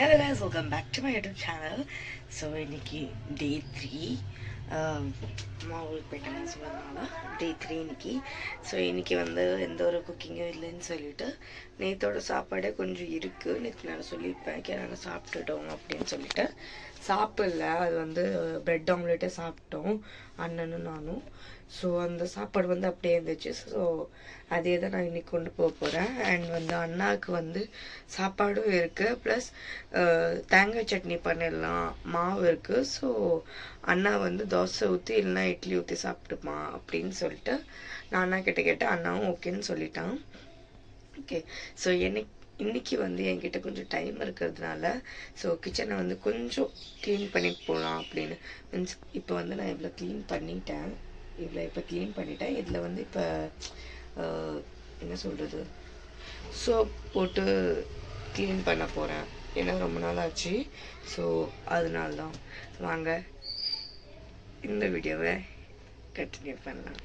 Hello guys, welcome back to my YouTube channel. So இன்னைக்கு day 3 ஊருக்கு போயிட்டேன்னு சொன்னதுனால day 3 இன்னைக்கு. ஸோ இன்னைக்கு வந்து எந்த ஒரு குக்கிங்கும் இல்லைன்னு சொல்லிட்டு நேற்றோட சாப்பாடே கொஞ்சம் இருக்குது. நேற்று நான் சொல்லியிருப்பேன் நாங்கள் சாப்பிட்டுட்டோம் அப்படின்னு சொல்லிட்டு சாப்பிடல. அது வந்து பிரெட் ஆம்லேட்டே சாப்பிட்டோம் அண்ணனும் நானும். ஸோ அந்த சாப்பாடு வந்து அப்படியே இருந்துச்சு. ஸோ அதே தான் நான் இன்னைக்கு கொண்டு போக போகிறேன். அண்ட் வந்து அண்ணாவுக்கு வந்து சாப்பாடும் இருக்குது, ப்ளஸ் தேங்காய் சட்னி பண்ணிடலாம் மாவு இருக்குது. ஸோ அண்ணா வந்து தோசை ஊற்றி இல்லைன்னா இட்லி ஊற்றி சாப்பிட்டுமா அப்படின்னு சொல்லிட்டு நான் அண்ணா கிட்ட கேட்டேன். அண்ணாவும் ஓகேன்னு சொல்லிட்டான். ஓகே, ஸோ இன்னைக்கு வந்து என்கிட்ட கொஞ்சம் டைம் இருக்கிறதுனால ஸோ கிச்சனை வந்து கொஞ்சம் க்ளீன் பண்ணிட்டு போகலாம் அப்படின்னு. மீன்ஸ் இப்போ வந்து நான் இவ்வளோ க்ளீன் பண்ணிட்டேன். இதில் வந்து இப்போ என்ன சொல்கிறது, சோப் போட்டு க்ளீன் பண்ண போகிறேன். ஏன்னா ரொம்ப நாள் ஆச்சு. ஸோ அதனால தான் வாங்க இந்த வீடியோவை கண்டினியூ பண்ணலாம்.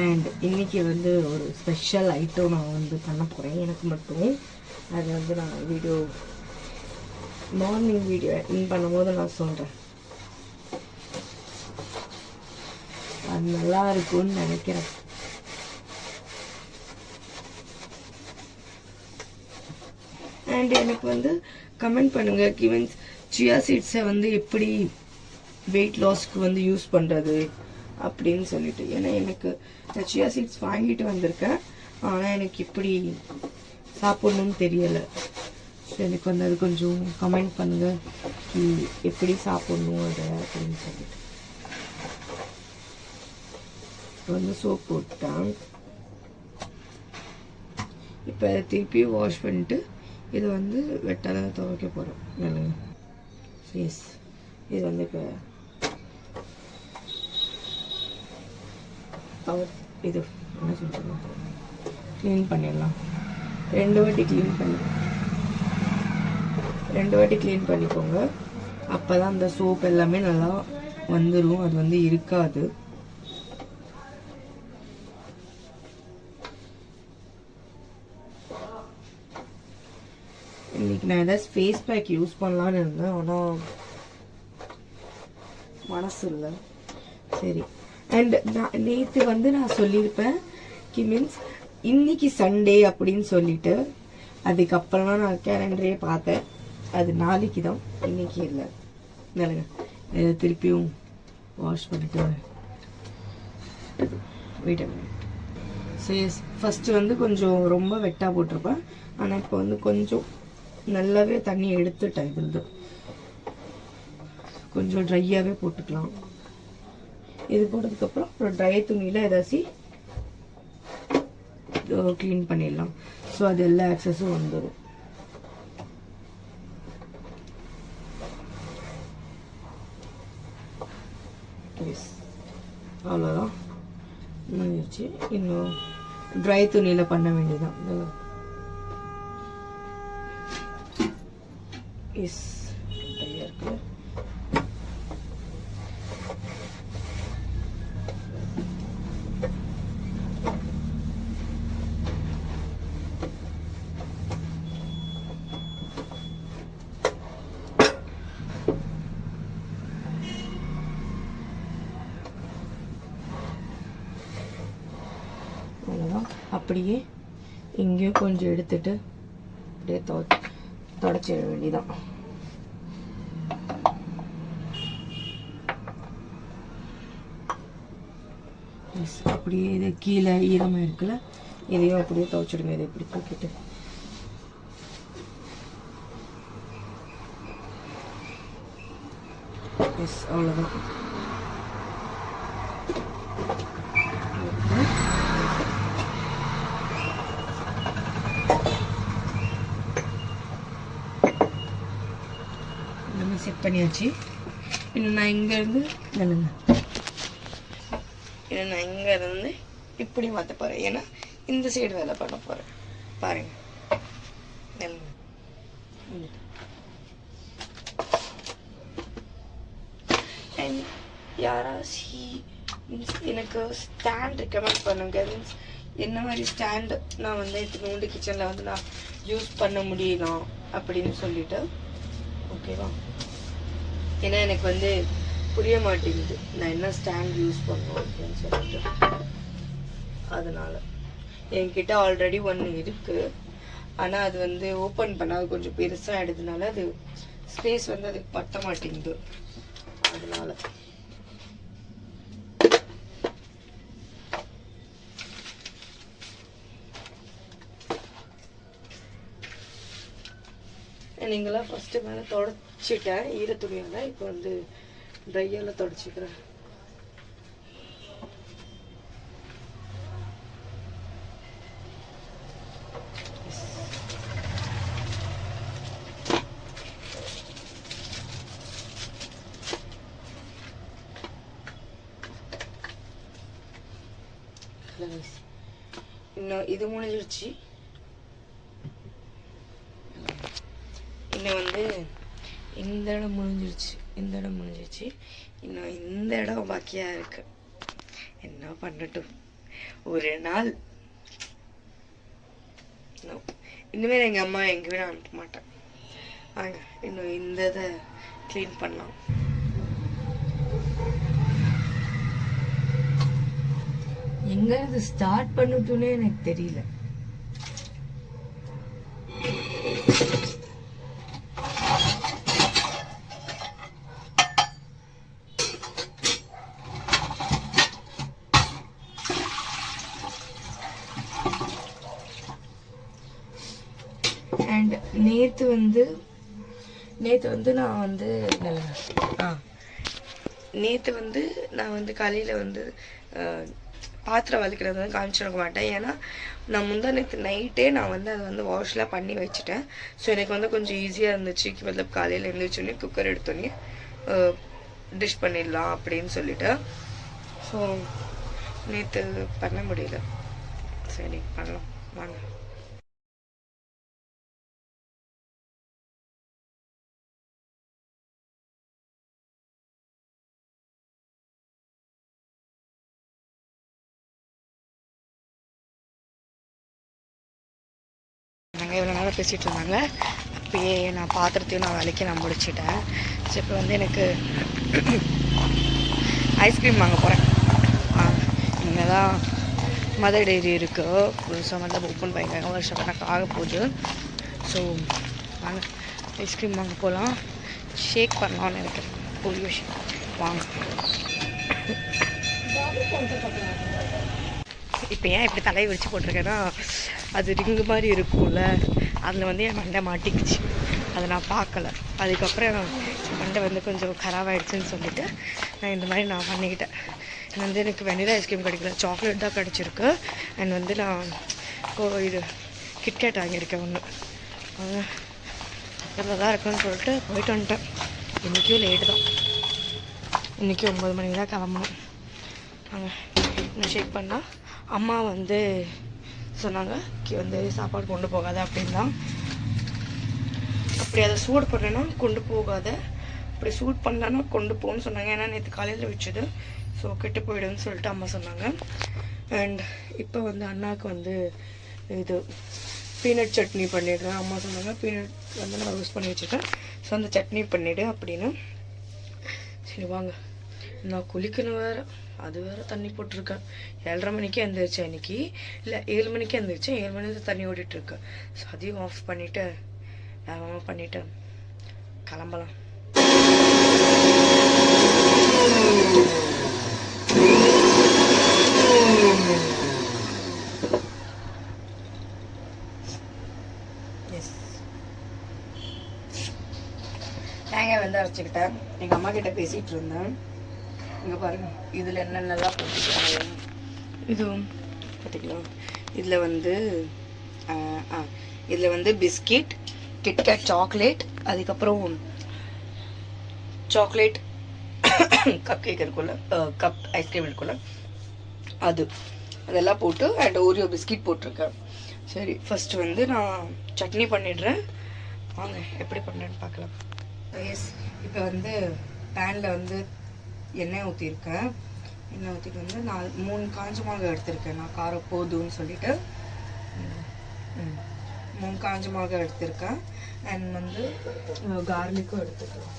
அண்ட் இன்றைக்கி வந்து ஒரு ஸ்பெஷல் ஐட்டம் நான் வந்து பண்ண போகிறேன் எனக்கு மட்டும். அது வந்து நான் மார்னிங் வீடியோ எடிட் பண்ணும்போது நான் சொல்கிறேன். அது நல்லா இருக்கும்னு நினைக்கிறேன். அண்ட் எனக்கு வந்து கமெண்ட் பண்ணுங்கள், கிவன்ஸ் சியா சீட்ஸை வந்து எப்படி வெயிட் லாஸ்க்கு வந்து யூஸ் பண்ணுறது அப்படின்னு சொல்லிட்டு. ஏன்னா எனக்கு நான் சியா சீட்ஸ் வாங்கிட்டு வந்திருக்கேன், ஆனால் எனக்கு இப்படி சாப்பிட்ணுன்னு தெரியலை. ஸோ எனக்கு வந்து அது கொஞ்சம் கமெண்ட் பண்ணுங்கள் எப்படி சாப்பிட்ணும் அதை அப்படின்னு சொல்லிட்டு. வந்து சோப் போட்டேன். இப்போ திருப்பி வாஷ் பண்ணிட்டு இது வந்து வெட்டாத துவைக்க போகிறோம். நல்லங்க. எஸ், இது வந்து இப்போ இது என்ன சொல்கிறோம், க்ளீன் பண்ணிடலாம். ரெண்டு வாட்டி க்ளீன் பண்ணிக்கோங்க. அப்போ தான் அந்த சோப் எல்லாமே நல்லா வந்துடும், அது வந்து இருக்காது. இன்னைக்கு நான் ஏதாவது ஃபேஸ் பேக் யூஸ் பண்ணலான்னு இருந்தேன், ஆனால் மனசு இல்லை. சரி. அண்ட் நேற்று வந்து நான் சொல்லியிருப்பேன் மீன்ஸ் இன்னைக்கு சண்டே அப்படின்னு சொல்லிட்டு. அதுக்கப்புறமா நான் கேலண்டரே பார்த்தேன், அது நாளைக்கு தான், இன்னைக்கு இல்லை. நல்லங்க, இதை திருப்பியும் வாஷ் பண்ணிட்டு wait a minute. So yes, first வந்து கொஞ்சம் ரொம்ப வெட்டாக போட்டிருப்பேன், ஆனால் இப்போ வந்து கொஞ்சம் நல்லாவே தண்ணி எடுத்துட்டேன். இது கொஞ்சம் ட்ரையாகவே போட்டுக்கலாம். இது போட்டதுக்கப்புறம் அப்புறம் ட்ரை துணியில் ஏதாச்சும் க்ளீன் பண்ணிடலாம். ஸோ அது எல்லா ஆக்சஸும் வந்துடும். அவ்வளோதான் முடிஞ்சிருச்சு. இன்னும் ட்ரை துணியில் பண்ண வேண்டியதான். எஸ், ட்ரையாக இருக்குது. அப்படியே இங்கேயும் கொஞ்சம் எடுத்துட்டு அப்படியே தொடச்சிட வேண்டியதான். அப்படியே இது கீழே ஈரமாக இருக்குல்ல, இதையும் அப்படியே துவைச்சிடுங்க. இதை இப்படி தூக்கிட்டு எஸ், அவ்வளோதான். நம்ம செட் பண்ணியாச்சு. இன்னும் நான் இங்கேருந்து இப்படி மாற்ற போகிறேன். ஏன்னா இந்த சைடு வேலை பண்ண போகிறேன். பாருங்க, அண்ட் யாராச்சு எனக்கு ஸ்டாண்ட் ரெக்கமெண்ட் பண்ணுங்க. மீன்ஸ் என்ன மாதிரி ஸ்டாண்டு நான் வந்து நோண்டு கிச்சனில் வந்து நான் யூஸ் பண்ண முடியலாம் அப்படின்னு சொல்லிட்டு. ஓகேவா? ஏன்னா எனக்கு வந்து புரிய மாட்டேங்குது நான் என்ன ஸ்டாண்ட் யூஸ் பண்ணுவோம் அப்படின்னு சொல்லிட்டு. அதனால என்கிட்ட ஆல்ரெடி ஒன்று இருக்குது. ஆனால் அது வந்து ஓப்பன் பண்ண அது கொஞ்சம் பெருசாக ஆகிடுதுனால அது ஸ்பேஸ் வந்து அதுக்கு பத்த மாட்டேங்குது. அதனால நீங்களாம் ஃபஸ்ட்டு மேலே தொடச்சிட்டேன் ஈரத்துணியால். இப்போ வந்து ட்ரையால் தொடச்சிக்கிறேன். இன்னும் இது முடிஞ்சிருச்சு. இன்னும் வந்து இந்த இடம் முடிஞ்சிருச்சு. இன்னும் இந்த இடம் பாக்கியா இருக்கு. என்ன பண்ணட்டும், ஒரு நாள் இனிமேல் எங்கள் அம்மா எங்கள் வீடு அனுப்ப மாட்டேன். வாங்க இன்னும் இந்த இதை க்ளீன் பண்ணலாம். எங்க இது ஸ்டார்ட் பண்ணட்டும்னே எனக்கு தெரியல. அண்ட் நேற்று வந்து நான் வந்து காலையில் வந்து பாத்திரம் வலிக்கிறது வந்து காமிச்சிருக்க மாட்டேன். ஏன்னா நான் நேற்று நைட்டே நான் வந்து அதை வந்து வாஷ்லாம் பண்ணி வச்சுட்டேன். ஸோ எனக்கு வந்து கொஞ்சம் ஈஸியாக இருந்துச்சு. காலையில் எழுந்திரிச்சோடனே குக்கர் எடுத்தோடனே டிஷ் பண்ணிடலாம் அப்படின்னு சொல்லிட்டு. ஸோ நேற்று பண்ண முடியல. சரி பண்ணலாம் வாங்க. நாங்கள் இவ்வளோ நேரம் பேசிகிட்டு இருந்தாங்க. அப்பயே நான் பாத்திரத்தையும் நான் வேலைக்கு நான் முடிச்சிட்டேன். ஸோ இப்போ வந்து எனக்கு ஐஸ்கிரீம் வாங்க போகிறேன். இங்கே தான் மதர் டெய்ரி இருக்குது. புதுசாக வந்து ஓப்பன் பண்ணியிருக்காங்க. வருஷம் கணக்கு ஆக போகுது. ஸோ வாங்க ஐஸ்கிரீம் வாங்க போகலாம். ஷேக் பண்ணலான்னு எனக்கு ஒரு விஷயம். வாங்க. இப்போ ஏன் இப்படி தலையை விரிச்சு போட்டிருக்கேன்னா, அது ரிங்கு மாதிரி இருக்கும்ல, அதில் வந்து என் மண்டை மாட்டிக்கிச்சு. அதை நான் பார்க்கல. அதுக்கப்புறம் என் மண்டை வந்து கொஞ்சம் கராவாயிடுச்சுன்னு சொல்லிட்டு நான் இந்த மாதிரி நான் பண்ணிக்கிட்டேன். வந்து எனக்கு வெனிலா ஐஸ்கிரீம் கிடைக்கல, சாக்லேட் தான் கிடச்சிருக்கு. அண்ட் வந்து நான் இது கிட்கேட் வாங்கியிருக்கேன் ஒன்று. இதில் தான் இருக்குன்னு சொல்லிட்டு போயிட்டு வந்துட்டேன். இன்றைக்கும் லேட்டு தான். இன்றைக்கி 9 மணிக்கு தான் கிளம்பணும். நான் ஷேக் பண்ணால் அம்மா வந்து சொன்னாங்க வந்து சாப்பாடு கொண்டு போகாத அப்படின்னு தான். அப்படி அதை சூடு பண்ணேன்னா கொண்டு போகாத, அப்படி சூட் பண்ணலன்னா கொண்டு போகணும்னு சொன்னாங்க. ஏன்னா நேற்று காலையில் வச்சது, ஸோ கெட்டு போயிடுன்னு சொல்லிட்டு அம்மா சொன்னாங்க. அண்ட் இப்போ வந்து அண்ணாவுக்கு வந்து இது பீனட் சட்னி பண்ணிடுறேன். அம்மா சொன்னாங்க பீனட் வந்து நான் யூஸ் பண்ணி வச்சுருக்கேன், ஸோ அந்த சட்னி பண்ணிவிடு அப்படின்னு. சரி வாங்க, நான் குளிக்கணும் வேறு. அது வேறு தண்ணி போட்டிருக்கேன். 7:30 மணிக்கே எழுந்திரிச்சேன் இன்னைக்கு. இல்லை 7 மணிக்கே எழுந்திரிச்சேன். 7 மணிக்கு தண்ணி ஓடிட்டுருக்கு. ஸோ அதையும் ஆஃப் பண்ணிவிட்டு வேகமாக பண்ணிவிட்டு கிளம்பலாம். எஸ், தேங்காய் வந்து அரைச்சிக்கிட்டேன். எங்கள் அம்மா கிட்ட பேசிகிட்டு இருந்தேன். இங்கே பாருங்க, இதில் என்னென்னலாம் போட்டுக்கிறாங்க. இதுவும் பார்த்துக்கலாம். இதில் வந்து பிஸ்கெட், கிட்கேட் சாக்லேட், அதுக்கப்புறம் சாக்லேட் கப் கேக் இருக்குல்ல, கப் ஐஸ்கிரீம் இருக்குல்ல, அதெல்லாம் போட்டு அண்ட் ஓரியோ பிஸ்கெட் போட்டிருக்கேன். சரி, ஃபஸ்ட்டு வந்து நான் சட்னி பண்ணிடுறேன். வாங்க எப்படி பண்ணுறேன்னு பார்க்கலாம். எஸ், இப்போ வந்து பேனில் வந்து எண்ணெய் ஊற்றிருக்கேன். எண்ணெய் ஊற்றிட்டு வந்து நான் 3 காஞ்ச மிளகா எடுத்திருக்கேன். நான் காரம் போதும்னு சொல்லிட்டு 3 காஞ்ச மிளகா எடுத்திருக்கேன். அண்ட் வந்து கார்லிக்கும் எடுத்துக்கலாம்.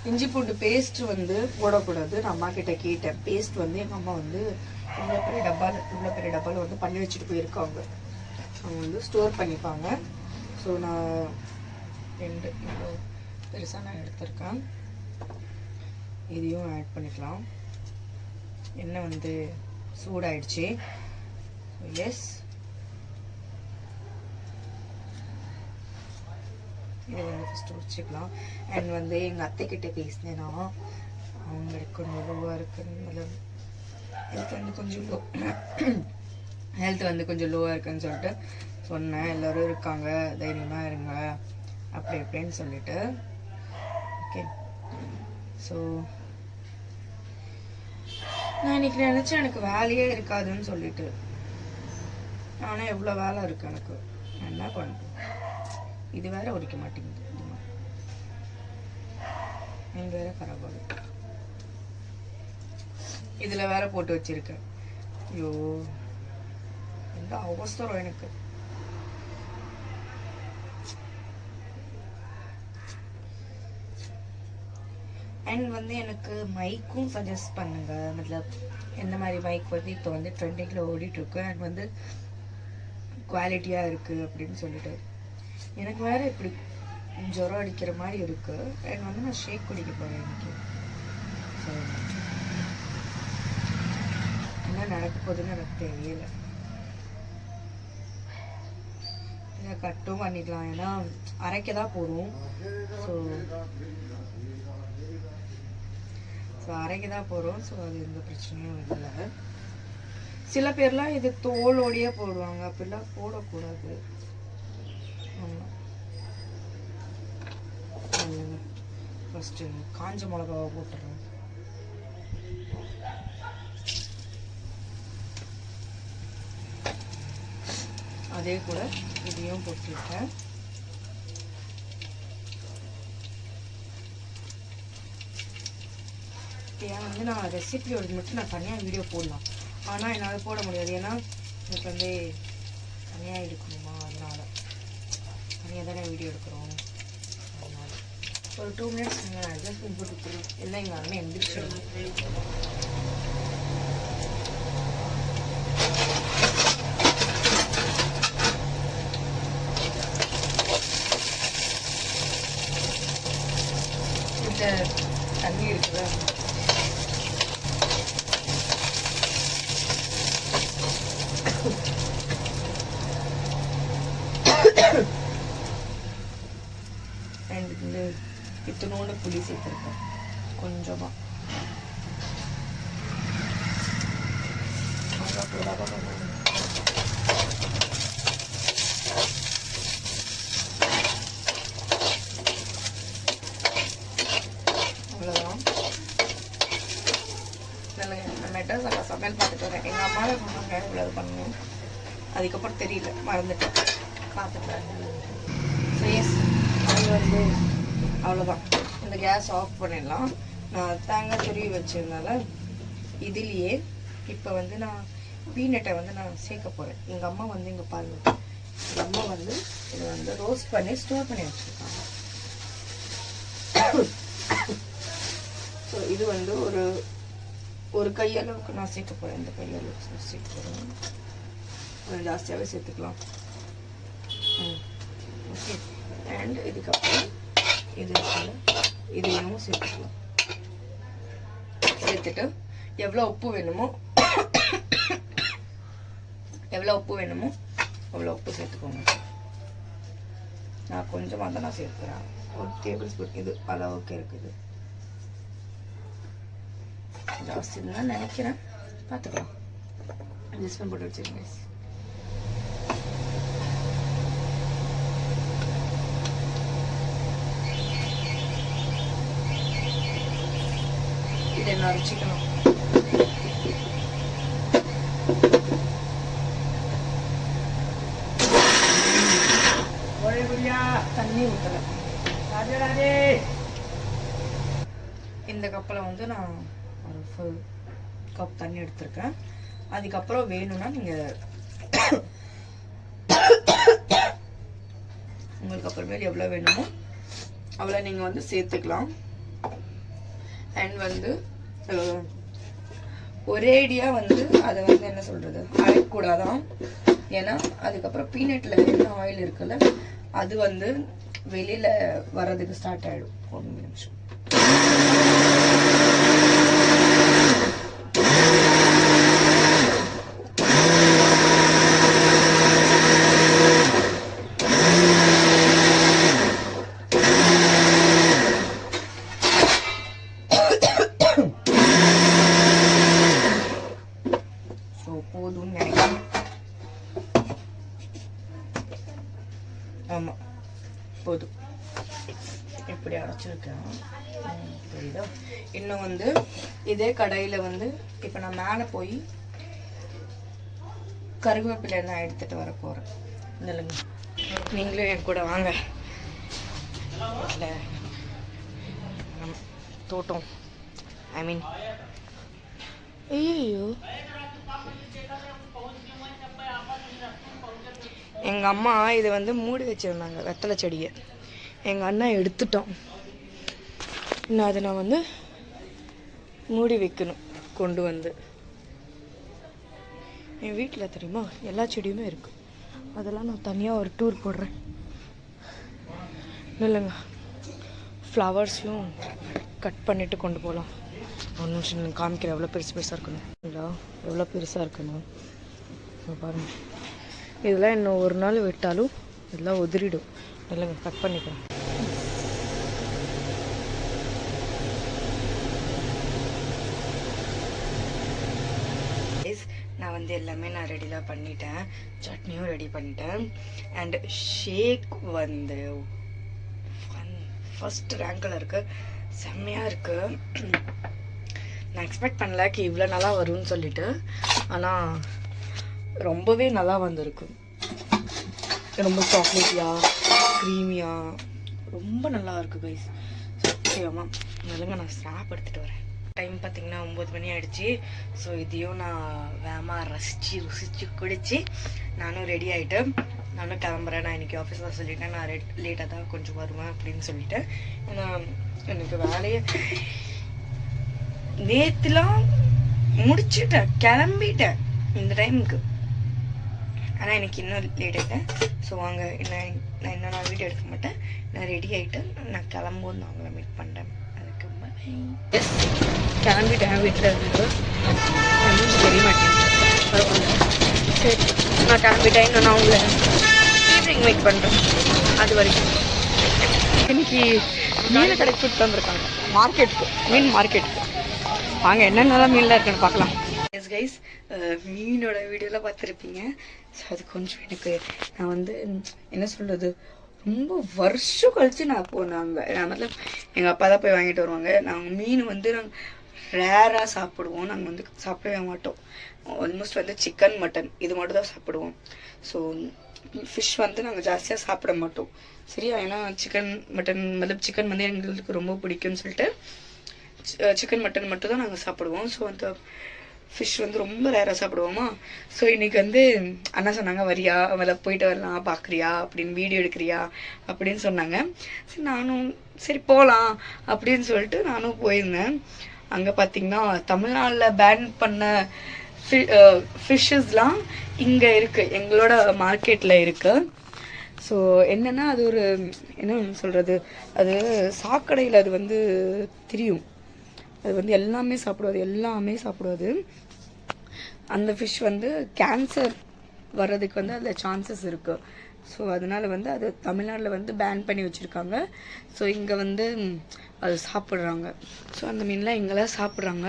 இஞ்சி பூண்டு பேஸ்ட் வந்து போடக்கூடாது. நான் அம்மா கிட்ட கேட்டேன். பேஸ்ட் வந்து எங்கள் அம்மா வந்து இவ்வளோ பெரிய டப்பாவில் வந்து பண்ணி வச்சுட்டு போயிருக்காங்க. அவங்க வந்து ஸ்டோர் பண்ணிப்பாங்க. ஸோ நான் 2 கிலோ பெருசாக நான் எடுத்திருக்கேன். இதையும் ஆட் பண்ணிக்கலாம். எண்ணெய் வந்து சூடாயிடுச்சு. எஸ், இதை வந்து ஃபஸ்ட்டு வச்சுக்கலாம். அண்ட் வந்து எங்கள் அத்தைக்கிட்ட பேசினேன்னா அவங்களுக்கு கொஞ்சம் லோவாக இருக்குன்னு, ஹெல்த் வந்து கொஞ்சம் லோவாக இருக்குன்னு சொல்லிட்டு சொன்னேன். எல்லோரும் இருக்காங்க, தைரியமாக இருங்க அப்படி இப்படின்னு சொல்லிட்டு. ஓகே, ஸோ நான் இன்னைக்கு நினச்சேன் எனக்கு வேலையே இருக்காதுன்னு சொல்லிட்டு. ஆனால் எவ்வளோ வேலை இருக்கு எனக்கு. நான் என்ன பண்ணுறேன்? இது வேற உரிக்க மாட்டேங்குது. இது வேற கராபாடு. இதுல வேற போட்டு வச்சிருக்கேன். ஐயோ, எந்த அவசரம் எனக்கு. அண்ட் வந்து எனக்கு மைக்கும் சஜஸ்ட் பண்ணுங்க. மத்தலப் எந்த மாதிரி மைக் வந்து இப்போ வந்து ட்ரெண்டிங்கில் ஓடிட்டு இருக்கு அண்ட் வந்து குவாலிட்டியாக இருக்கு அப்படின்னு சொல்லிட்டு. எனக்கு வேற இப்படி ஜுரம் அடிக்கிற மாதிரி இருக்கு. அண்ட் வந்து நான் ஷேக் குடிக்க போறேன் இன்னைக்கு. ஸோ என்ன நடக்க போகுதுன்னு எனக்கு தெரியல. இதை கட்டும் பண்ணிக்கலாம், ஏன்னா அரைக்க தான் போகிறோம். ஸோ அரைக்க தான் போகிறோம். ஸோ அது எந்த பிரச்சனையும் இல்லை. சில பேர்லாம் இது தோலோடையே போடுவாங்க. அப்படிலாம் போடக்கூடாது. ஃபஸ்ட்டு காஞ்ச மிளகாவை போட்டுறேன். அதே கூட இதையும் போட்டுருக்கேன். ஏன் வந்து நான் ரெசிபியோட மட்டும் நான் தனியாக வீடியோ போடலாம். ஆனால் என்னால் போட முடியாது. ஏன்னா எனக்கு வந்து தனியாக எடுக்கணுமா, அதனால் தனியாக தானே வீடியோ எடுக்கிறோம். அதனால் ஒரு 2 மினிட்ஸ் நீங்கள் நான் அட்ஜஸ்ட் போட்டு எல்லாம் எங்கள் அண்ணன் எந்திரிச்சிடும். இந்த தண்ணி இருக்குதா, அண்ட் இந்த இத்தனோட புளி சேர்த்துருக்கேன் கொஞ்சமா. அவ்வளோதான். நான் மெட்ராஸில் சமையல் பார்த்துட்டு வரேன். எங்கள் அம்மாவை சொன்னாங்க இவ்வளவு பண்ணணும். அதுக்கப்புறம் தெரியல, மறந்துட்டேன். பார்த்துட்டேன். ஸோ எஸ், அது வந்து அவ்வளோதான். இந்த கேஸ் ஆஃப் பண்ணிடலாம். நான் தேங்காய் துருவி வச்சதுனால இதுலேயே இப்போ வந்து நான் பீனட்டை வந்து நான் சேர்க்க போகிறேன். எங்கள் அம்மா வந்து இங்கே பாருங்கள், எங்கள் அம்மா வந்து இதை வந்து ரோஸ்ட் பண்ணி ஸ்டோர் பண்ணி வச்சுருக்காங்க. இது வந்து ஒரு கையளவுக்கு நான் சேர்க்க போகிறேன். இந்த கையளவுக்கு சேர்க்க போகிறேன். கொஞ்சம் ஜாஸ்தியாகவே சேர்த்துக்கலாம். ஓகே. அண்ட் இதுக்கப்புறம் இதையும் சேர்த்துக்கலாம். சேர்த்துட்டு எவ்வளோ உப்பு வேணுமோ அவ்வளோ உப்பு சேர்த்துக்கோங்க. நான் கொஞ்சமாக தான் நான் சேர்க்குறேன். ஒரு டேபிள் ஸ்பூன் இது அளவுக்கு இருக்குது. ஜாஸ்தி தான் நினைக்கிறேன், பார்த்துக்கலாம். அட்ஜஸ்ட் போட்டு வச்சுருங்க. இதை நரைச்சிக்கணும். தண்ணி ஊற்றல. இந்த கப்பில் வந்து நான் ஒரு ஃபுல் கப் தண்ணி எடுத்திருக்கேன். அதுக்கப்புறம் வேணும்னா நீங்கள் உங்களுக்கு அப்புறமேல் எவ்வளோ வேணுமோ அவ்வளோ நீங்கள் வந்து சேர்த்துக்கலாம். அண்ட் வந்து ஒரேடியாக வந்து அதை வந்து என்ன சொல்கிறது, அரைக்கூடாதான். ஏன்னா அதுக்கப்புறம் பீனட்டில் என்ன ஆயில் இருக்குல்ல, அது வந்து வெளியில் வர்றதுக்கு ஸ்டார்ட் ஆகிடும். ஒரு நிமிஷம். போதும்னு நினைக்கிறேன். ஆமாம், போதும். இப்படி அரைச்சிருக்கேன், புரியுதா? இன்னும் வந்து இதே கடையில் வந்து இப்போ நான் மேலே போய் கருவேப்பிலை நான் எடுத்துகிட்டு வர போகிறேன். இல்லைங்க, நீங்களும் என் கூட வாங்க. இல்லை தோட்டம், ஐ மீன் ஐயோ, எங்கள் அம்மா இதை வந்து மூடி வச்சுருந்தாங்க, வெத்தலை செடியை. எங்கள் அண்ணா எடுத்துட்டோம். இன்னும் அதை நான் வந்து மூடி வைக்கணும் கொண்டு வந்து. என் வீட்டில் தெரியுமா எல்லா செடியுமே இருக்குது. அதெல்லாம் நான் தனியாக ஒரு டூர் போடுறேன். இல்லைங்க, ஃப்ளவர்ஸையும் கட் பண்ணிவிட்டு கொண்டு போகலாம். ஒரு நிமிஷம் நான் காமிக்கிறேன். எவ்வளோ பெருசாக இருக்கணும் இல்லைங்களா, எவ்வளோ பெருசாக இருக்கணும் பாருங்கள். இதெல்லாம் இன்னும் ஒரு நாள் விட்டாலும் இதெல்லாம் உதிரிடும். இல்லைங்க, கட் பண்ணிக்கிறேன். நான் வந்து எல்லாமே நான் ரெடிலாம் பண்ணிட்டேன். சட்னியும் ரெடி பண்ணிட்டேன். அண்ட் ஷேக் வந்து ஃபர்ஸ்ட் ரேங்கில் இருக்குது. செம்மையாக இருக்குது. நான் எக்ஸ்பெக்ட் பண்ணல இவ்வளோ நல்லா வரும்னு சொல்லிட்டு. ஆனால் ரொம்பவே நல்லா வந்திருக்கு. ரொம்ப சாக்லேட்டியாக க்ரீமியாக ரொம்ப நல்லா இருக்குது கைஸ். சத்தியமா நல்லங்க. நான் ஸ்னாப் எடுத்துகிட்டு வரேன். டைம் பார்த்திங்கன்னா 9 மணி ஆகிடுச்சி. ஸோ இதையும் நான் வேகமாக ருசித்து குடித்து நானும் ரெடி ஆகிட்டு நானும் கிளம்புறேன். நான் இன்றைக்கி ஆஃபீஸில் சொல்லிட்டேன் நான் லேட்டாக தான் கொஞ்சம் வருவேன் அப்படின்னு சொல்லிட்டு. ஏன்னா எனக்கு வேலையை நேற்றுலாம் முடிச்சுட்டேன், கிளம்பிட்டேன் இந்த டைமுக்கு. ஆனால் எனக்கு இன்னும் லேட் ஆகிட்டேன். ஸோ வாங்க, நான் வீடியோ எடுக்க மாட்டேன். நான் ரெடி ஆகிட்டு நான் கிளம்பும்போது நான் அவங்கள மீட் பண்ணுறேன். அதுக்கு கிளம்பிட்டேன். வீட்டில் இருந்து தெரிய மாட்டேன். சரி, நான் கிளம்பிட்டேன். இன்னும் நான் அவங்கள ஈவினிங் மீட் பண்ணுறேன். அது வரைக்கும் இன்னைக்கு மீன் கடைக்கு கூப்பிட்டு வந்திருக்காங்க, மார்க்கெட்டுக்கு, மீன் மார்க்கெட்டுக்கு. வாங்க என்னென்னலாம் மீன்லாம் இருக்குன்னு பார்க்கலாம். எஸ் கைஸ், மீனோட வீடியோலாம் பார்த்துருப்பீங்க. ஸோ அது கொஞ்சம் எனக்கு நான் வந்து என்ன சொல்கிறது, ரொம்ப வருஷம் கழித்து நான் போனாங்க. மતலப் எங்கள் அப்பா தான் போய் வாங்கிட்டு வருவாங்க. நாங்கள் மீன் வந்து நாங்கள் ரேராக சாப்பிடுவோம். நாங்கள் வந்து சாப்பிடவே மாட்டோம். ஆல்மோஸ்ட் வந்து சிக்கன் மட்டன் இது மட்டும் தான் சாப்பிடுவோம். ஸோ ஃபிஷ் வந்து நாங்கள் ஜாஸ்தியாக சாப்பிட மாட்டோம். சரியா? ஏன்னா சிக்கன் மட்டன் மਤਲਬ சிக்கன் வந்து எங்களுக்கு ரொம்ப பிடிக்கும்னு சொல்லிட்டு சிக்கன் மட்டன் மட்டும் தான் நாங்கள் சாப்பிடுவோம். ஸோ அந்த ஃபிஷ் வந்து ரொம்ப ரேராக சாப்பிடுவோமா. ஸோ இன்றைக்கி வந்து அண்ணா சொன்னாங்க, வரியா மேலே போயிட்டு வரலாம், பார்க்குறியா அப்படின்னு, வீடியோ எடுக்கிறியா அப்படின்னு சொன்னாங்க. சரி நானும் சரி போகலாம் அப்படின்னு சொல்லிட்டு நானும் போயிருந்தேன். அங்கே பார்த்தீங்கன்னா தமிழ்நாட்டில் பேன் பண்ண ஃபிஷ்ஷஸ்லாம் இங்கே இருக்குது, எங்களோட மார்க்கெட்டில் இருக்குது. ஸோ என்னென்னா அது ஒரு என்ன சொல்கிறது, அது சாக்கடையில் அது வந்து திரியும், அது வந்து எல்லாமே சாப்பிடுவது. அந்த ஃபிஷ் வந்து கேன்சர் வர்றதுக்கு வந்து அதில் சான்சஸ் இருக்குது. ஸோ அதனால் வந்து அது தமிழ்நாட்டில் வந்து பேன் பண்ணி வச்சுருக்காங்க. ஸோ இங்கே வந்து அது சாப்பிட்றாங்க. ஸோ அந்த மீன்லாம் இங்கெல்லாம் சாப்பிட்றாங்க.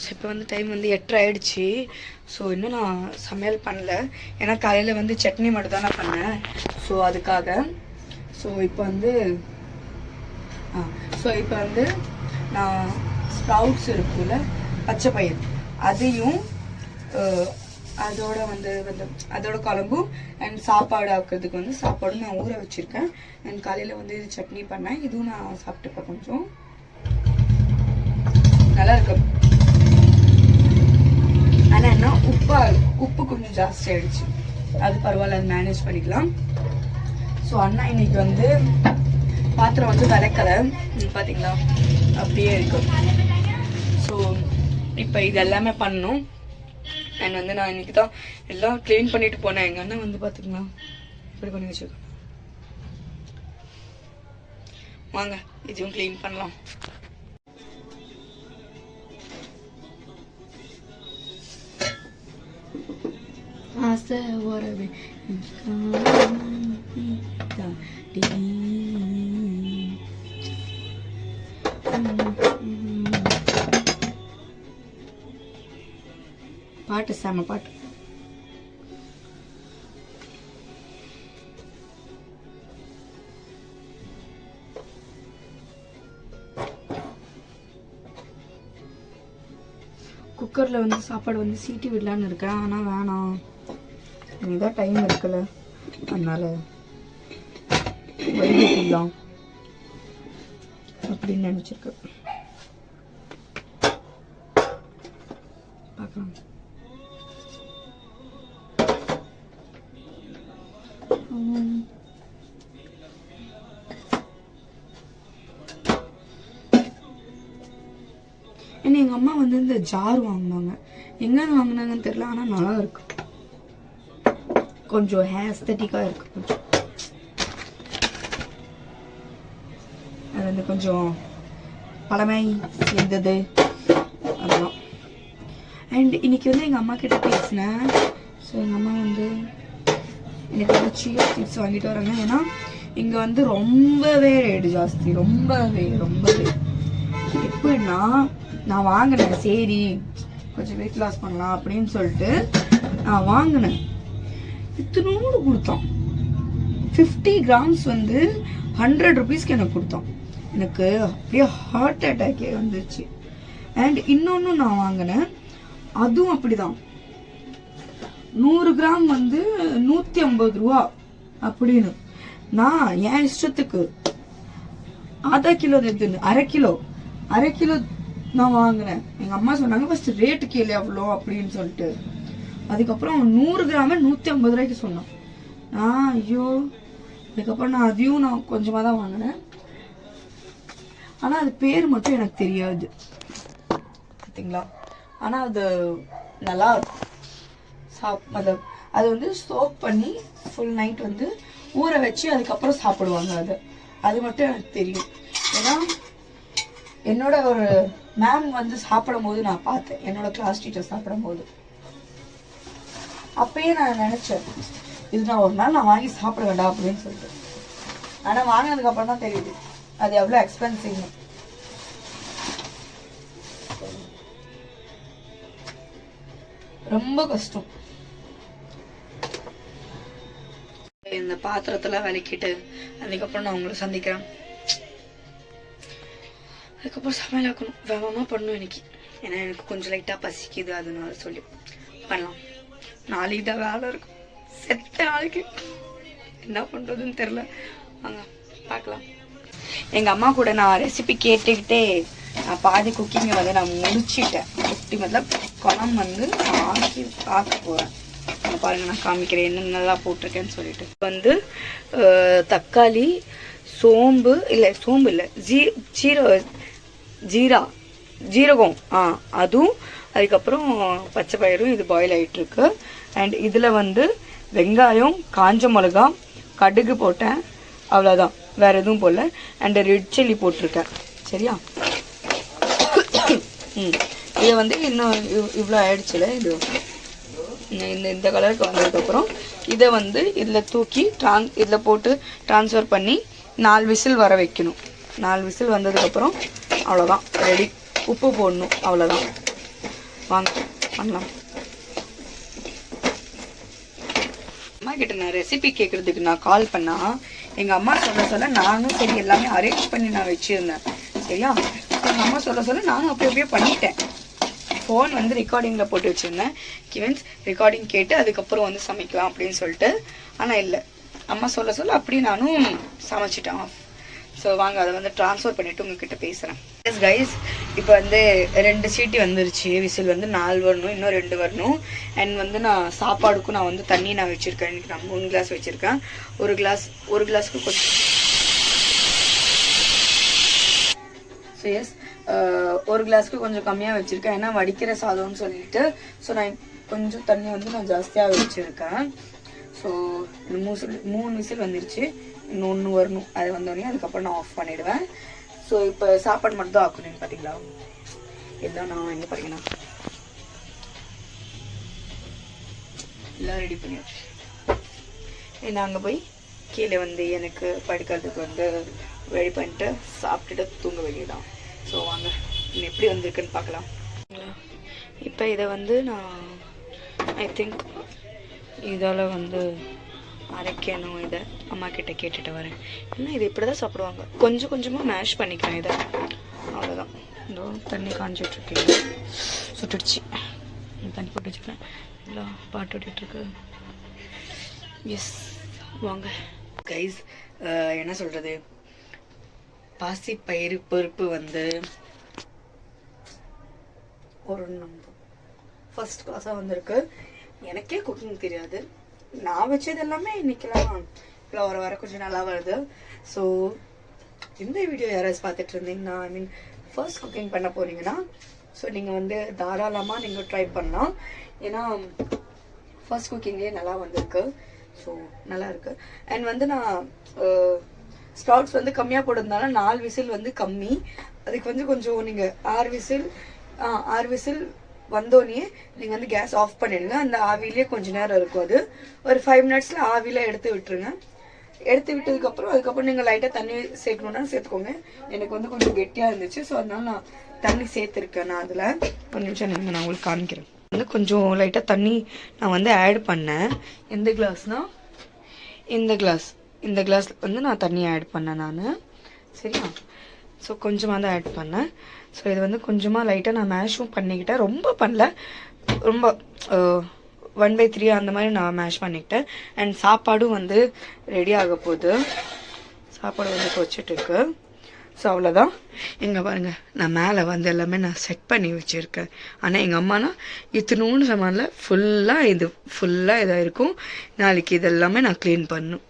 ஸோ இப்போ வந்து டைம் வந்து 8:30 ஆகிடுச்சி. ஸோ இன்னும் நான் சமையல் பண்ணல, ஏன்னா காலையில் வந்து சட்னி மட்டும் தான் நான் பண்ணேன். ஸோ அதுக்காக இப்போ வந்து நான் ஸ்ப்ரவுட்ஸ் இருக்குல்ல, பச்சை பயிர், அதையும் அதோட குழம்பும் அண்ட் சாப்பாடு ஆக்கிறதுக்கு வந்து சாப்பாடும் நான் ஊற வச்சுருக்கேன். அண்ட் காலையில் வந்து இது சட்னி பண்ணேன். இதுவும் நான் சாப்பிட்டுப்பேன். கொஞ்சம் நல்லா இருக்கும். ஆனால் என்ன உப்பு கொஞ்சம் ஜாஸ்தி ஆகிடுச்சு, அது பரவாயில்ல, அது மேனேஜ் பண்ணிக்கலாம். ஸோ அண்ணா இன்னைக்கு வந்து பாத்திரம் வந்து விளக்கலை, பார்த்தீங்களா அப்படியே இருக்கும். ஸோ இப்போ இது எல்லாமே பண்ணணும். அண்ட் வந்து நான் இன்னைக்கு தான் எல்லாம் க்ளீன் பண்ணிட்டு போனேன். எங்கள் அண்ணன் வந்து பார்த்துங்களா இப்படி பண்ணி வச்சுருக்கேன். வாங்க இதுவும் க்ளீன் பண்ணலாம். ஆசை வரவே பாட்டு செம பாட்டு. குக்கரில் வந்து சாப்பாடு வந்து சீட்டி விடலான்னு இருக்கேன், ஆனால் வேணாம், இதான் டைம் இருக்குல்ல, அதனால் வடிகட்டிடலாம் அப்படின்னு நினச்சிருக்கேன். பார்க்கலாம். ஏன்னா எங்கள் அம்மா வந்து இந்த ஜார் வாங்கினாங்க, எங்கேருந்து வாங்கினாங்கன்னு தெரியல, ஆனால் நல்லா இருக்கு, கொஞ்சம் ஆஸ்தட்டிக்காக இருக்கு. கொஞ்சம் அது வந்து கொஞ்சம் பழமை இருந்தது அதெல்லாம். அண்ட் இன்னைக்கு வந்து எங்கள் அம்மா கிட்ட பேசினேன். ஸோ எங்கள் அம்மா வந்து எனக்கு வந்து சீஸ் டிப்ஸ் வாங்கிட்டு வராங்க. ஏன்னா இங்கே வந்து ரொம்பவே ரேட்டு ஜாஸ்தி, ரொம்பவே எப்படின்னா நான் வாங்கினேன், சரி கொஞ்சம் வெயிட் லாஸ் பண்ணலாம் அப்படின்னு சொல்லிட்டு நான் வாங்கினேன். இத்தனோடு கொடுத்தான், 50 grams வந்து 100 rupeesக்கு எனக்கு கொடுத்தான். எனக்கு அப்படியே ஹார்ட் அட்டாக்கே வந்துச்சு. அண்ட் இன்னொன்று நான் வாங்கினேன், அதுவும் அப்படிதான், 100 gram வந்து 150 ரூபா அப்படின்னு. நான் என் இஷ்டத்துக்கு ½ கிலோ எடுத்துன்னு அரை கிலோ நான் வாங்கினேன். எங்கள் அம்மா சொன்னாங்க ஃபர்ஸ்ட் ரேட்டு கேளு எவ்வளோ அப்படின்னு சொல்லிட்டு. அதுக்கப்புறம் 100 கிராம் 150 ரூபாய்க்கு சொன்னான். ஐயோ, அதுக்கப்புறம் நான் அதையும் கொஞ்சமாக தான் வாங்கினேன். ஆனால் அது பேர் மட்டும் எனக்கு தெரியாது, பார்த்தீங்களா. ஆனால் அது நல்லா அது வந்து சோப் பண்ணி ஃபுல் நைட் வந்து ஊற வச்சு அதுக்கப்புறம் சாப்பிடுவாங்க. அது மட்டும் எனக்கு தெரியும். ஏன்னா என்னோட ஒரு மேம் வந்து சாப்பிடும் போது நான் பார்த்தேன், என்னோட கிளாஸ் டீச்சர் சாப்பிடும் போது. அப்பயே நான் நினைச்சேன், இது நான் ஒரு நாள் நான் வாங்கி சாப்பிட வேண்டாம் அப்படின்னு சொல்லிட்டு. ஆனால் வாங்கினதுக்கு அப்புறம் தான் தெரியுது அது எவ்வளோ எக்ஸ்பென்சிவ்னு. ரொம்ப கஷ்டம். இந்த பாத்திரத்தெல்லாம் விளக்கிட்டு அதுக்கப்புறம் நான் உங்களை சந்திக்கிறேன். அதுக்கப்புறம் சமையல் ஆக்கணும், வேகமாக பண்ணணும் இன்னைக்கு. ஏன்னா எனக்கு கொஞ்சம் லைட்டாக பசிக்குது, அதனால சொல்லி பண்ணலாம். நாளைக்கு தான் வேலை இருக்கும், செத்த நாளைக்கு என்ன பண்ணுறதுன்னு தெரில. வாங்க பார்க்கலாம். எங்கள் அம்மா கூட நான் ரெசிபி கேட்டுக்கிட்டே நான் பாதி குக்கிங்கை வந்து நான் முடிச்சிட்டேன். எப்படி குழம்பு வந்து நான் ஆக்கி பார்க்க போகிறேன். பாருங்க, நான் காமிக்கிறேன் என்னென்னலாம் போட்டிருக்கேன்னு சொல்லிட்டு. வந்து தக்காளி, சோம்பு இல்லை ஜீரா, ஜீரகம் அதுவும் அதுக்கப்புறம் பச்சை பயிரும் இது பாயில் ஆகிட்டுருக்கு. அண்ட் இதில் வந்து வெங்காயம், காஞ்ச மிளகா, கடுகு போட்டேன், அவ்வளோதான், வேறு எதுவும் போடல. அண்ட் ரெட் சில்லி போட்டிருக்கேன். சரியா? இதை வந்து இன்னும் இவ்வளோ ஆயிடுச்சுல, இது இந்த கலருக்கு வந்ததுக்கப்புறம் இதை வந்து இதில் தூக்கி இதில் போட்டு ட்ரான்ஸ்ஃபர் பண்ணி 4 விசில் வர வைக்கணும். 4 விசில் வந்ததுக்கப்புறம் அவ்வளோதான், ரெடி. உப்பு போடணும், அவ்வளோதான். வாங்க பண்ணலாம். அம்மா கிட்ட நான் ரெசிபி கேட்குறதுக்கு நான் கால் பண்ணால் எங்கள் அம்மா சொல்ல நானும் சரி எல்லாமே அரேஞ்ச் பண்ணி நான் வச்சுருந்தேன். சரியா? எங்கள் அம்மா சொல்ல நானும் அப்படியே பண்ணிட்டேன். ஃபோன் வந்து ரெக்கார்டிங்கில் போட்டு வச்சுருந்தேன். மீன்ஸ் ரெக்கார்டிங் கேட்டு அதுக்கப்புறம் வந்து சமைக்கலாம் அப்படின்னு சொல்லிட்டு. ஆனால் இல்லை, அம்மா சொல்ல அப்படியே நானும் சமைச்சிட்டேன். ஸோ வாங்க அதை வந்து ட்ரான்ஸ்ஃபர் பண்ணிவிட்டு உங்ககிட்ட பேசுகிறேன். எஸ் கைஸ், இப்போ வந்து 2 சீட்டி வந்துருச்சு. விசில் வந்து 4 வரணும், இன்னும் 2 வரணும். அண்ட் வந்து நான் சாப்பாடுக்கும் நான் வந்து தண்ணி நான் வச்சுருக்கேன். இன்றைக்கி நான் 3 கிளாஸ் வச்சுருக்கேன். ஒரு கிளாஸ்க்கு கொஞ்சம். ஸோ எஸ், ஒரு கிளாஸ்க்கு கொஞ்சம் கம்மியாக வச்சுருக்கேன், ஏன்னா வடிக்கிற சாதம்னு சொல்லிட்டு. ஸோ நான் கொஞ்சம் தண்ணி வந்து நான் ஜாஸ்தியாக வச்சுருக்கேன். ஸோ 3 விசில் வந்துருச்சு, இன்னும் 1 வரணும். அது வந்தோடனே அதுக்கப்புறம் நான் ஆஃப் பண்ணிவிடுவேன். ஸோ இப்போ சாப்பாடு மட்டும் தான் ஆக்கணும். பார்த்தீங்களா, எல்லாம் நான் எங்கே பாருங்கன்னா எல்லாம் ரெடி பண்ணியாச்சு. நாங்கள் போய் கீழே வந்து எனக்கு படுக்கிறதுக்கு வந்து ரெடி பண்ணிட்டு சாப்பிட்டுட்டு தூங்க வேண்டியதான். ஸோ வாங்க இன்னும் எப்படி வந்திருக்குன்னு பார்க்கலாம். இப்போ இதை வந்து நான் ஐ திங்க் இதால் வந்து அரைக்கணும். இதை அம்மா கிட்ட கேட்டுட்டு வரேன். ஏன்னா இது இப்படி தான் சாப்பிடுவாங்க. கொஞ்சம் கொஞ்சமாக மேஷ் பண்ணிக்கிறேன் இதை, அவ்வளோதான். இந்த தண்ணி காஞ்சிட்ருக்கேன், சுட்டுடுச்சு. தண்ணி போட்டு வச்சுக்கிறேன், இல்லை பாட்டு ஓட்டிகிட்ருக்கு. எஸ் வாங்க கைஸ், என்ன சொல்கிறது, பாசி பயிறு பருப்பு வந்து ஒரு ஃபர்ஸ்ட் கிளாஸாக வந்திருக்கு. எனக்கே குக்கிங் தெரியாது. நான் வச்சது எல்லாமே இன்னைக்கெல்லாம் வர கொஞ்சம் நல்லா வருது. ஸோ இந்த வீடியோ யாராவது பார்த்துட்டு இருந்தீங்கன்னா, ஐ மீன் ஃபர்ஸ்ட் குக்கிங் பண்ண போறீங்கன்னா, ஸோ நீங்கள் வந்து தாராளமாக நீங்கள் ட்ரை பண்ணலாம். ஏன்னா ஃபர்ஸ்ட் குக்கிங்லேயே நல்லா வந்திருக்கு. ஸோ நல்லா இருக்கு. அண்ட் வந்து நான் ஸ்ப்ரவுட்ஸ் வந்து கம்மியாக போடுறதுனால 4 விசில் வந்து கம்மி. அதுக்கு வந்து கொஞ்சம் நீங்கள் 6 விசில் வந்தோடனே நீங்கள் வந்து கேஸ் ஆஃப் பண்ணிடுங்க. அந்த ஆவிலே கொஞ்சம் நேரம் இருக்கும். அது ஒரு 5 மினிட்ஸில் ஆவியில் எடுத்து விட்டுருங்க. எடுத்து விட்டதுக்கப்புறம் அதுக்கப்புறம் நீங்கள் லைட்டாக தண்ணி சேர்க்கணுன்னா சேர்த்துக்கோங்க. எனக்கு வந்து கொஞ்சம் கெட்டியாக இருந்துச்சு, ஸோ அதனால நான் தண்ணி சேர்த்துருக்கேன். நான் அதில் ஒரு நிமிஷம் நான் உங்களுக்கு காமிக்கிறேன். வந்து கொஞ்சம் லைட்டாக தண்ணி நான் வந்து ஆட் பண்ணேன். எந்த கிளாஸ்னால் இந்த கிளாஸ் வந்து நான் தண்ணி ஆட் பண்ணேன் நான். சரியா? ஸோ கொஞ்சமாக தான் ஆட் பண்ணேன். ஸோ இது வந்து கொஞ்சமாக லைட்டாக நான் மேஷும் பண்ணிக்கிட்டேன். ரொம்ப பண்ணல, ரொம்ப 1/3 அந்த மாதிரி நான் மேஷ் பண்ணிக்கிட்டேன். அண்ட் சாப்பாடும் வந்து ரெடி ஆக போகுது. சாப்பாடு வந்து கொச்சிட்ருக்கு. ஸோ அவ்வளோதான். எங்கே பாருங்கள், நான் மேலே வந்து எல்லாமே நான் செட் பண்ணி வச்சுருக்கேன். ஆனால் எங்கள் அம்மானா இத்தினூன்னு சமாளில் ஃபுல்லாக இதாக இருக்கும். நாளைக்கு இதெல்லாமே நான் க்ளீன் பண்ணணும்.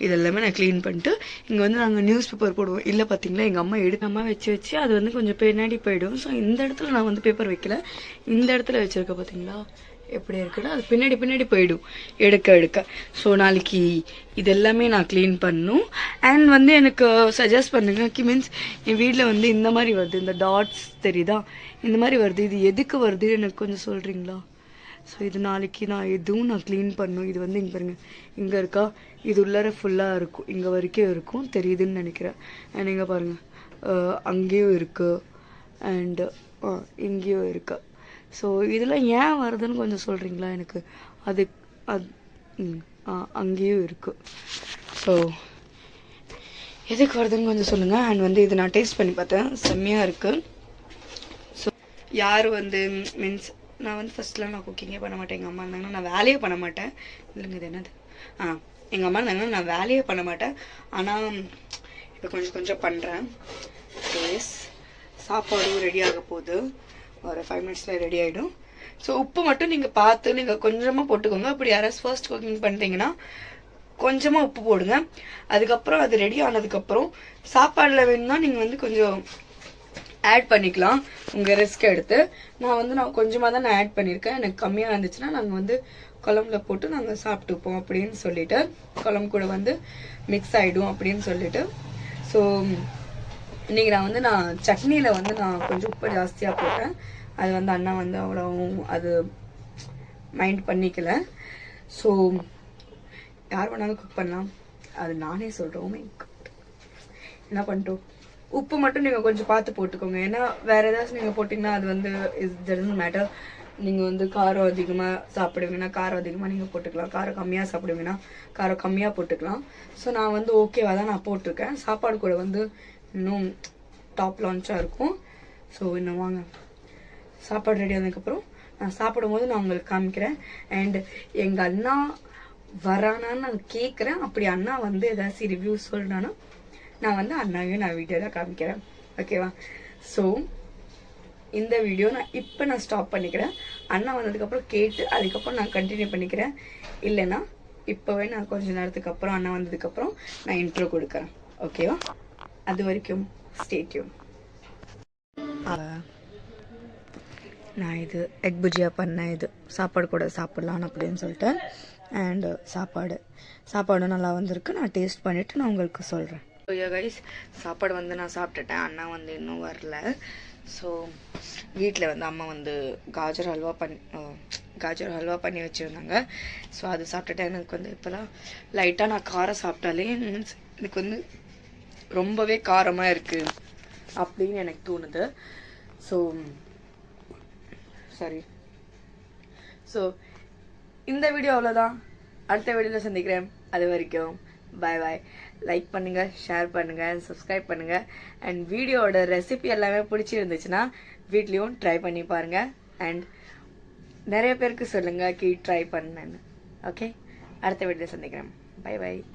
இதெல்லாமே நான் க்ளீன் பண்ணிட்டு இங்கே வந்து நாங்கள் நியூஸ் பேப்பர் போடுவோம். இல்லை பார்த்தீங்களா, எங்கள் அம்மா எடுக்காமல் வச்சு அது வந்து கொஞ்சம் பின்னாடி போயிடும். ஸோ இந்த இடத்துல நான் வந்து பேப்பர் வைக்கல, இந்த இடத்துல வச்சுருக்கேன். பார்த்தீங்களா எப்படி இருக்குன்னா, அது பின்னாடி போயிடும் எடுக்க. ஸோ நாளைக்கு இதெல்லாமே நான் க்ளீன் பண்ணணும். அண்ட் வந்து எனக்கு சஜஸ்ட் பண்ணுங்க. மீன்ஸ் என் வீட்டில் வந்து இந்த மாதிரி வருது, இந்த டாட்ஸ் தெரியுதா, இந்த மாதிரி வருது. இது எதுக்கு வருது எனக்கு கொஞ்சம் சொல்கிறீங்களா? ஸோ இது நாளைக்கு நான் க்ளீன் பண்ணணும். இது வந்து இங்கே பாருங்கள், இங்கே இருக்கா, இது உள்ளார ஃபுல்லாக இருக்கும், இங்கே வரைக்கும் இருக்கும், தெரியுதுன்னு நினைக்கிறேன். அண்ட் இங்கே பாருங்கள், அங்கேயும் இருக்குது அண்டு இங்கேயும் இருக்குது. ஸோ இதெல்லாம் ஏன் வருதுன்னு கொஞ்சம் சொல்கிறீங்களா எனக்கு? அது அங்கேயும் இருக்குது. ஸோ எதுக்கு வருதுன்னு கொஞ்சம் சொல்லுங்கள். அண்ட் வந்து இது நான் டேஸ்ட் பண்ணி பார்த்தேன், செம்மையாக இருக்குது. ஸோ யார் வந்து மீன்ஸ் நான் வந்து ஃபஸ்ட்லாம் நான் குக்கிங்கே பண்ண மாட்டேன். எங்கள் அம்மா இருந்தாங்கன்னா நான் வேலையே பண்ண மாட்டேன். இல்லைங்க, இது என்னது, எங்கள் அம்மா இருந்தாங்கன்னா நான் வேலையே பண்ண மாட்டேன். ஆனால் இப்போ கொஞ்சம் பண்ணுறேன். சாப்பாடும் ரெடி ஆக போகுது, ஒரு 5 மினிட்ஸில் ரெடி ஆகிடும். ஸோ உப்பு மட்டும் நீங்கள் பார்த்து நீங்கள் கொஞ்சமாக போட்டுக்கோங்க. அப்படி யாராவது ஃபர்ஸ்ட் குக்கிங் பண்ணுறீங்கன்னா கொஞ்சமாக உப்பு போடுங்க. அதுக்கப்புறம் அது ரெடி ஆனதுக்கப்புறம் சாப்பாடில் வேணும்னா நீங்கள் வந்து கொஞ்சம் ஆட் பண்ணிக்கலாம் உங்கள் ரிஸ்க் எடுத்து. நான் கொஞ்சமாக தான் நான் ஆட் பண்ணியிருக்கேன். எனக்கு கம்மியாக இருந்துச்சுன்னா நாங்கள் வந்து குழம்புல போட்டு நாங்கள் சாப்பிட்டுப்போம் அப்படின்னு சொல்லிட்டு, குழம்பு கூட வந்து மிக்ஸ் ஆகிடும் அப்படின்னு சொல்லிட்டு. ஸோ இன்றைக்கி நான் சட்னியில் வந்து நான் கொஞ்சம் உப்பு ஜாஸ்தியாக போட்டேன். அது வந்து அண்ணா வந்து அவ்வளோ அது மைண்ட் பண்ணிக்கல. ஸோ யார் வேணாலும் குக் பண்ணலாம், அது நானே சொல்கிறோம். என்ன பண்ணிட்டோம், உப்பு மட்டும் நீங்கள் கொஞ்சம் பார்த்து போட்டுக்கோங்க. ஏன்னா வேறு ஏதாச்சும் நீங்கள் போட்டிங்கன்னா அது வந்து டசன்ட் மேட்டர். நீங்கள் வந்து காரம் அதிகமாக சாப்பிடுவீங்கன்னா காரம் அதிகமாக நீங்கள் போட்டுக்கலாம், காரம் கம்மியாக சாப்பிடுவீங்கன்னா காரம் கம்மியாக போட்டுக்கலாம். ஸோ நான் வந்து ஓகேவாக தான் நான் போட்டிருக்கேன். சாப்பாடு கூட வந்து இன்னும் டாப் லான்ச்சாக இருக்கும். ஸோ இன்னும் வாங்க, சாப்பாடு ரெடி ஆனதுக்கப்புறம் நான் சாப்பிடும் போது நான் உங்களுக்கு காமிக்கிறேன். அண்ட் எங்கள் அண்ணா வரானான்னு நான் கேட்குறேன். அப்படி அண்ணா வந்து ஏதாச்சும் ரிவ்யூ சொல்கிறான்னா நான் வந்து அண்ணாவையும் நான் வீடியோவில் காமிக்கிறேன். ஓகேவா? ஸோ இந்த வீடியோ நான் ஸ்டாப் பண்ணிக்கிறேன். அண்ணா வந்ததுக்கப்புறம் கேட்டு அதுக்கப்புறம் நான் கண்டினியூ பண்ணிக்கிறேன். இல்லைன்னா இப்போவே நான் கொஞ்ச நேரத்துக்கு அப்புறம் அண்ணா வந்ததுக்கப்புறம் நான் இன்ட்ரோ கொடுக்குறேன். ஓகேவா? அது வரைக்கும் ஸ்டே டியூன். நான் இது எக் புஜியா பண்ணேன். இது சாப்பாடு கூட சாப்பிட்லான்னு அப்படின்னு சொல்லிட்டு. அண்டு சாப்பாடும் நல்லா வந்திருக்கு. நான் டேஸ்ட் பண்ணிவிட்டு நான் உங்களுக்கு சொல்கிறேன். ஐயா கைஸ், சாப்பாடு வந்து நான் சாப்பிட்டுட்டேன். அண்ணா வந்து இன்னும் வரல. ஸோ வீட்டில் வந்து அம்மா வந்து காஜர் ஹல்வா பண்ணி வச்சுருந்தாங்க. ஸோ அது சாப்பிட்டுட்டேன். எனக்கு வந்து இப்போலாம் லைட்டாக நான் காரம் சாப்பிட்டாலே மீன்ஸ் எனக்கு வந்து ரொம்பவே காரமாக இருக்குது அப்படின்னு எனக்கு தோணுது. So sorry. ஸோ இந்த வீடியோ அவ்வளோதான். அடுத்த வீடியோவில் சந்திக்கிறேன். அது வரைக்கும் பாய் பாய். லைக் பண்ணுங்கள், ஷேர் பண்ணுங்கள், சப்ஸ்கிரைப் பண்ணுங்கள். அண்ட் வீடியோவோட ரெசிபி எல்லாமே பிடிச்சிருந்துச்சுன்னா வீட்லேயும் ட்ரை பண்ணி பாருங்கள். அண்ட் நிறைய பேருக்கு சொல்லுங்கள் ட்ரை பண்ணேன்னு. ஓகே, அடுத்த வீடியோவில் சந்திக்கிறேன். Bye bye.